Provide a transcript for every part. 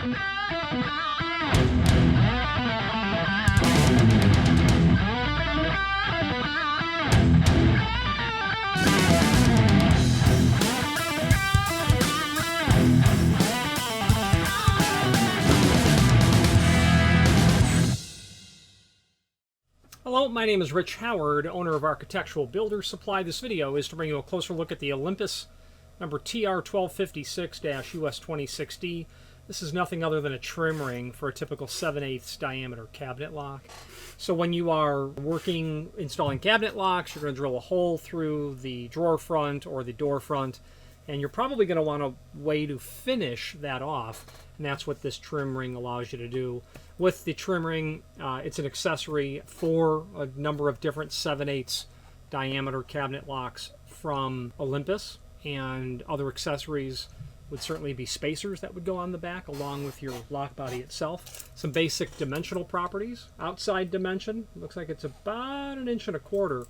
Hello, my name is Rich Howard, owner of Architectural Builder Supply. This video is to bring you a closer look at the Olympus number TR1256-US26D. This is nothing other than a trim ring for a typical 7/8 diameter cabinet lock. So when you are installing cabinet locks, you're going to drill a hole through the drawer front or the door front, and you're probably going to want a way to finish that off, and that's what this trim ring allows you to do. With the trim ring, it's an accessory for a number of different 7/8 diameter cabinet locks from Olympus, and other accessories would certainly be spacers that would go on the back along with your lock body itself. Some basic dimensional properties. Outside dimension, looks like it's about 1.25 inches.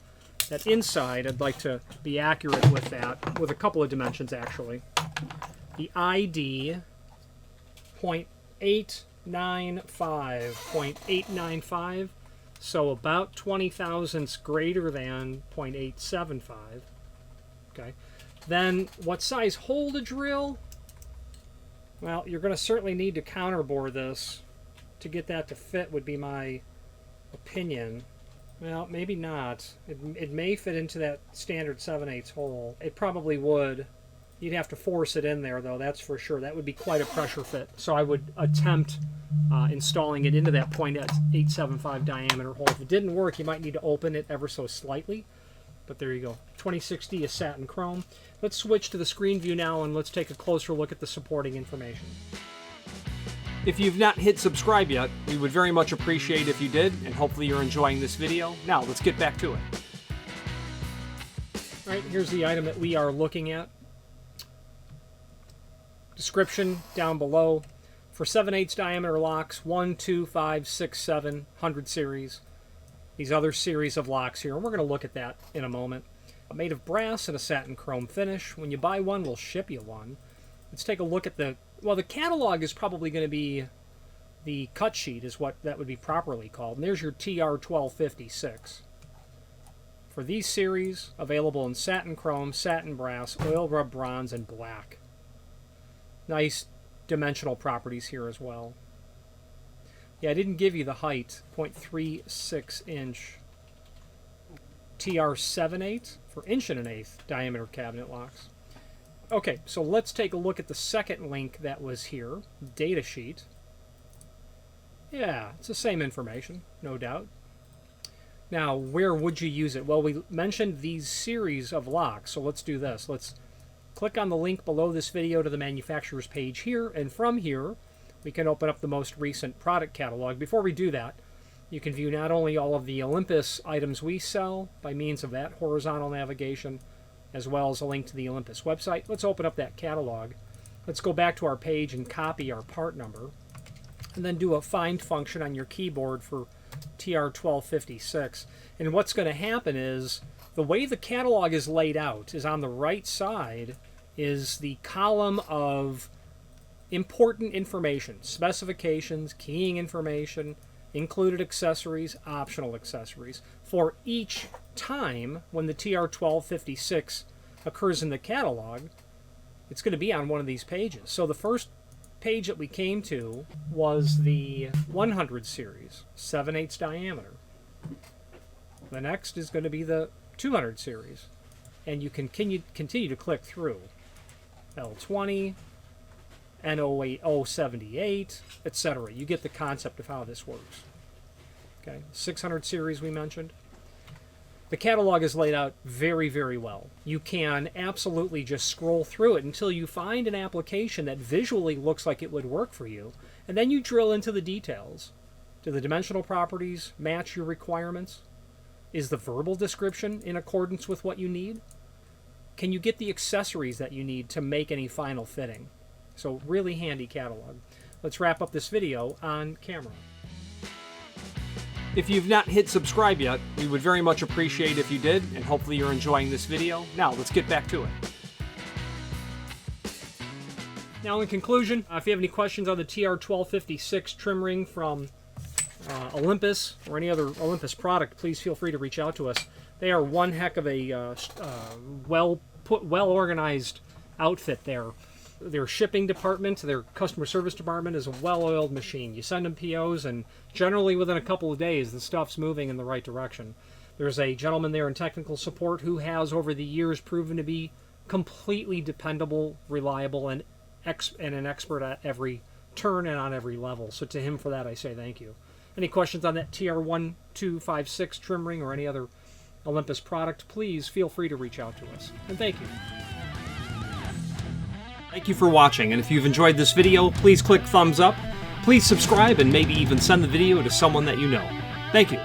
That inside, I'd like to be accurate with that, with a couple of dimensions actually. The ID 0.895, so about 20 thousandths greater than 0.875. Okay. Then what size hole to drill? Well, you're going to certainly need to counterbore this to get that to fit, would be my opinion. Well, maybe not. It may fit into that standard 7/8 hole. It probably would. You'd have to force it in there, though, that's for sure. That would be quite a pressure fit. So I would attempt installing it into that 0.875 diameter hole. If it didn't work, you might need to open it ever so slightly. But there you go. 26D is satin chrome. Let's switch to the screen view now, and let's take a closer look at the supporting information. If you've not hit subscribe yet, we would very much appreciate if you did, and hopefully you're enjoying this video. Now, let's get back to it. All right, here's the item that we are looking at. Description down below. For 7/8 diameter locks, 1, 2, 5, 6, 7, 100 series. These other series of locks here, and we're going to look at that in a moment. Made of brass and a satin chrome finish. When you buy one, we'll ship you one. Let's take a look at the catalog is probably going to be the cut sheet, is what that would be properly called. And there's your TR1256. For these series, available in satin chrome, satin brass, oil rub bronze, and black. Nice dimensional properties here as well. Yeah, I didn't give you the height, 0.36 inch TR7/8 for 1.125" diameter cabinet locks. Okay, so let's take a look at the second link that was here, data sheet. Yeah, it's the same information, no doubt. Now, where would you use it? Well, we mentioned these series of locks, so let's do this. Let's click on the link below this video to the manufacturer's page here, and from here, we can open up the most recent product catalog. Before we do that, you can view not only all of the Olympus items we sell by means of that horizontal navigation, as well as a link to the Olympus website. Let's open up that catalog. Let's go back to our page and copy our part number, and then do a find function on your keyboard for TR1256. And what's going to happen is, the way the catalog is laid out is on the right side is the column of important information, specifications, keying information, included accessories, optional accessories. For each time when the TR1256 occurs in the catalog, it's going to be on one of these pages. So the first page that we came to was the 100 series, 7/8 diameter. The next is going to be the 200 series, and you can continue to click through. L20, N08078, etc. You get the concept of how this works. Okay, 600 series we mentioned. The catalog is laid out very, very well. You can absolutely just scroll through it until you find an application that visually looks like it would work for you, and then you drill into the details. Do the dimensional properties match your requirements? Is the verbal description in accordance with what you need? Can you get the accessories that you need to make any final fitting? So really handy catalog. Let's wrap up this video on camera. If you've not hit subscribe yet, we would very much appreciate if you did, and hopefully you're enjoying this video. Now, let's get back to it. Now, in conclusion, if you have any questions on the TR1256 trim ring from Olympus or any other Olympus product, please feel free to reach out to us. They are one heck of a well-organized outfit there. Their shipping department, their customer service department is a well-oiled machine. You send them POs, and generally within a couple of days, the stuff's moving in the right direction. There's a gentleman there in technical support who has, over the years, proven to be completely dependable, reliable, and an expert at every turn and on every level. So to him, for that, I say thank you. Any questions on that TR1256 trim ring or any other Olympus product, please feel free to reach out to us. And thank you. Thank you for watching, and if you've enjoyed this video, please click thumbs up, please subscribe, and maybe even send the video to someone that you know. Thank you.